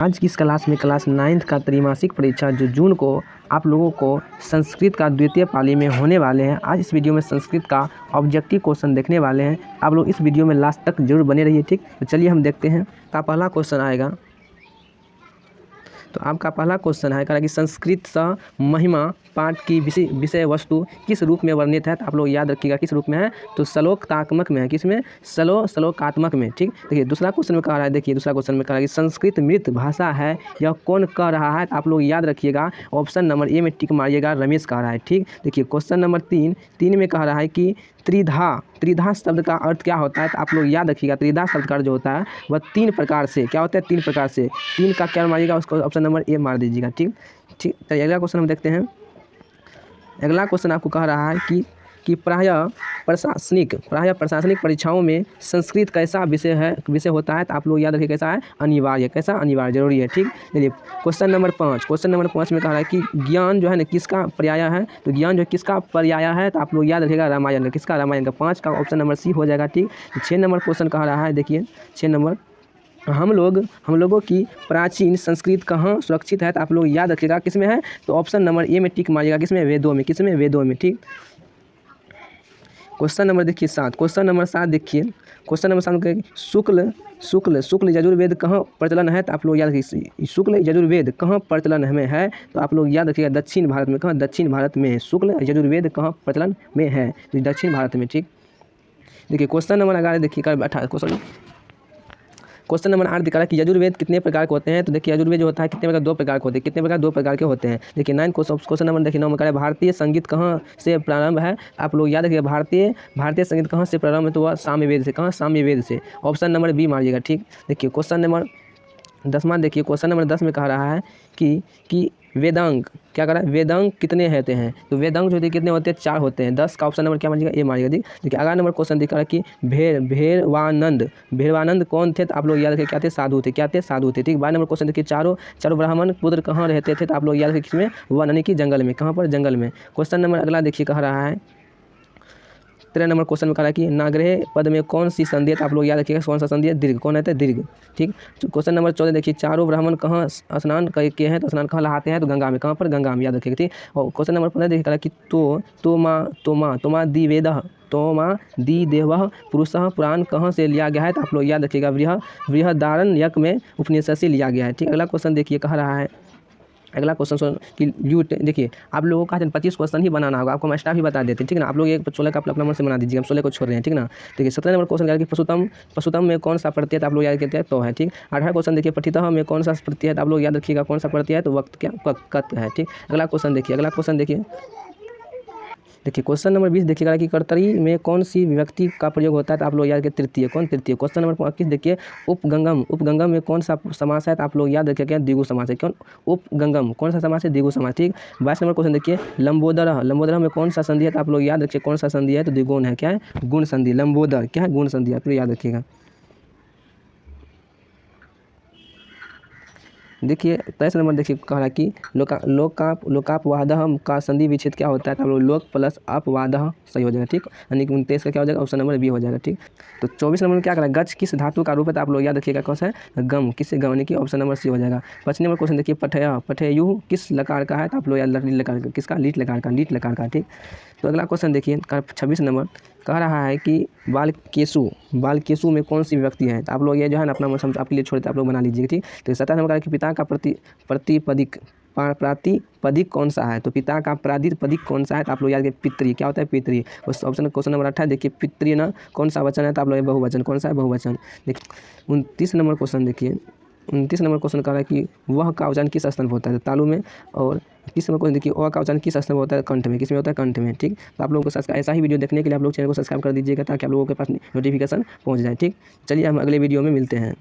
आज की इस क्लास में क्लास 9th का त्रैमासिक परीक्षा जो जून को आप लोगों को संस्कृत का द्वितीय पाली में होने वाले हैं। आज इस वीडियो में संस्कृत का ऑब्जेक्टिव क्वेश्चन देखने वाले हैं। आप लोग इस वीडियो में लास्ट तक जरूर बने रहिए, ठीक। तो चलिए हम देखते हैं। तो पहला क्वेश्चन आएगा, तो आपका पहला क्वेश्चन है कि संस्कृत स महिमा पाठ की विषय वस्तु किस रूप में वर्णित है। तो आप लोग याद रखिएगा किस रूप में है, तो श्लोकात्मक में है। किस में? श्लोकात्मक में, ठीक। देखिए दूसरा क्वेश्चन में कह रहा है, देखिए दूसरा क्वेश्चन में कह रहा है कि संस्कृत मृत भाषा है, यह कौन कह रहा है। तो आप लोग याद रखिएगा, ऑप्शन नंबर ए में टिक मारिएगा, रमेश कह रहा है, ठीक। देखिए क्वेश्चन नंबर 3 में कह रहा है कि त्रिधा शब्द का अर्थ क्या होता है। तो आप लोग याद रखिएगा, त्रिधा शब्द का अर्थ जो होता है वह 3 प्रकार से क्या होता है, 3 प्रकार से। 3 का क्या मारिएगा, उसको ऑप्शन नंबर ए मार दीजिएगा, ठीक। चलिए अगला क्वेश्चन हम देखते हैं। अगला क्वेश्चन आपको कह रहा है कि प्रायः प्रशासनिक परीक्षाओं में संस्कृत कैसा विषय होता है। तो आप लोग याद रखिए कैसा है, अनिवार्य। कैसा? अनिवार्य, जरूरी है, ठीक। देखिए क्वेश्चन नंबर 5 में कह रहा है कि ज्ञान जो है ना किसका पर्याय है। तो ज्ञान जो किसका पर्याय है, तो आप लोग याद रखिएगा रामायण का। किसका? रामायण का। 5 का ऑप्शन नंबर सी हो जाएगा, ठीक। 6 नंबर क्वेश्चन कह रहा है, देखिए 6 नंबर, हम लोगों की प्राचीन संस्कृत कहाँ सुरक्षित है। तो आप लोग याद रखिएगा किस में है, तो ऑप्शन नंबर ए में टिक मारिएगा, किस में? वेदों में। किस में? वेदों में, ठीक। क्वेश्चन नंबर देखिए 7। क्वेश्चन नंबर 7 देखिए, क्वेश्चन नंबर 7 में शुक्ल यजुर्वेद कहाँ प्रचलन है। तो आप लोग याद रखिए शुक्ल यजुर्वेद कहाँ प्रचलन में है। तो आप लोग याद रखिएगा दक्षिण भारत में। कहाँ? दक्षिण भारत में। शुक्ल यजुर्वेद कहाँ प्रचलन में है, तो दक्षिण भारत में, ठीक। देखिए क्वेश्चन नंबर 11 देखिए 18 क्वेश्चन नंबर 8 दिखा रहा है कि यजुर्वेद कितने प्रकार के होते हैं। तो देखिए यजुर्वेद जो होता है कितने प्रकार? 2 प्रकार के होते हैं। कितने प्रकार? 2 प्रकार के होते हैं। देखिए 9 क्वेश्चन नंबर देखिए 9 में कह रहा है भारतीय संगीत कहाँ से प्रारंभ है। आप लोग याद रखिए भारतीय संगीत कहाँ से प्रारंभ है, तो वह साम्यवेद से। कहाँ? साम्यवेद से। ऑप्शन नंबर बी मारिएगा, ठीक। देखिए क्वेश्चन नंबर 10वां देखिए, क्वेश्चन नंबर 10 में कह रहा है कि वेदांग क्या कर रहा है, वेदांग कितने होते हैं। तो वेदांग जो होते हैं कितने होते हैं? 4 होते हैं। 10 का ऑप्शन नंबर क्या मारिएगा, ए मारिएगा, देखिए अगला नंबर क्वेश्चन दिखा रहा है कि भेरवानंद कौन थे। तो आप लोग याद रखिए क्या थे? साधु थे। क्या थे? साधु थे, ठीक। 12 नंबर क्वेश्चन देखिए चारों ब्राह्मण पुत्र कहाँ रहते थे। तो आप लोग याद रखिए किसमें? वन यानी कि जंगल में। कहाँ पर? जंगल में। क्वेश्चन नंबर अगला देखिए कह रहा है 13 नंबर क्वेश्चन में कह रहा है कि नागरेह पद में कौन सी संधि है। तो आप लोग याद रखिएगा कौन सा संधि है? दीर्घ। कौन है? दीर्घ, ठीक। क्वेश्चन नंबर 14 देखिए चारों ब्राह्मण कहाँ स्नान किए हैं। तो स्नान कहाँ नहाते हैं? तो गंगा में। कहाँ पर? गंगा में, याद रखिएगा, ठीक। और क्वेश्चन नंबर 15 देखिए कह रहा है कि तोमा दी देवः पुरुषः पुराण कहाँ से लिया गया है। तो आप लोग याद रखिएगा बृहदारण्यक में उपनिषद से लिया गया है, ठीक। अगला क्वेश्चन देखिए कह रहा है, अगला क्वेश्चन कि देखिए आप लोगों का 25 क्वेश्चन ही बनाना होगा। आपको मास्टर भी बता देते हैं, ठीक ना। आप लोग एक 16 का अपना मन से बना दीजिए, हम 16 को छोड़ रहे हैं, ठीक ना। देखिए 17 नंबर क्वेश्चन कि पशुतम में कौन सा प्रत्यय। आप लोग याद करते हैं तो है, ठीक। 18 क्वेश्चन देखिए पठितः में कौन सा प्रत्यय है। आप लोग याद रखिएगा कौन सा प्रत्यय है, तो वक्त क्या कत है, ठीक। अगला क्वेश्चन देखिए क्वेश्चन नंबर 20 देखिएगा कि कर्तरी में कौन सी विभक्ति का प्रयोग होता है। तो आप लोग याद करें तृतीय। कौन? तृतीय। क्वेश्चन नंबर 21 देखिए उपगंगम में कौन सा समास है। तो आप लोग याद रखिएगा द्विगु समास है। कौन? उपगंगम कौन सा समास है? द्विगु समास, ठीक। 22 नंबर क्वेश्चन देखिए लंबोदर में कौन सा संधि है। तो आप लोग याद रखिए कौन सा संधि है, तो द्विगुण है। क्या है? गुण संधि। लंबोदर क्या है? गुण संधि। आप लोग याद रखिएगा। देखिए 23 नंबर देखिए कह रहा है कि लोकापवादः का संधि विच्छेद क्या होता है। तो लोक प्लस अपवादः सही हो जाएगा, ठीक। यानी कि 29 का क्या हो जाएगा, ऑप्शन नंबर बी हो जाएगा, ठीक। तो 24 नंबर में क्या करा है, गच्छ किस धातु का रूप है। तो आप लोग याद रखिएगा कौन सा है, गम। किससे? गम, यानी कि ऑप्शन नंबर सी हो जाएगा। 25 नंबर क्वेश्चन देखिए पठेयु किस लकार का है। तो आप लोग याद लीट लकार का। किसका? लीट लकार का, ठीक। तो अगला क्वेश्चन देखिए 26 नंबर कह रहा है कि बालकेशु में कौन सी विभक्ति है। तो आप लोग ये जो है ना अपना मन समझ आपके लिए छोड़ते आप लोग बना लीजिएगा, ठीक। तो 27 नंबर कह रहा है कि पिता का प्रातिपदिक कौन सा है। तो पिता का प्रातिपदिक कौन सा है। तो आप लोग याद करिए पितृ। क्या होता है? पितृ। ऑप्शन क्वेश्चन नंबर 18 देखिए पितृ ना कौन सा वचन है। तो आप लोग बहुवचन। कौन सा है? बहुवचन। देखिए 29 नंबर क्वेश्चन देखिए 29 नंबर क्वेश्चन कह रहा है कि वह का उच्चारण किस स्थान पर होता है। तो तालु में। और 30 नंबर क्वेश्चन देखिए वह का उच्चारण किस स्थान पर होता है। कंठ में। किस में होता है? कंठ में, ठीक। तो आप लोगों को ऐसा ही वीडियो देखने के लिए आप लोग चैनल को सब्सक्राइब कर दीजिएगा ताकि आप लोगों के पास नोटिफिकेशन पहुंच जाए, ठीक। चलिए हम अगले वीडियो में मिलते हैं।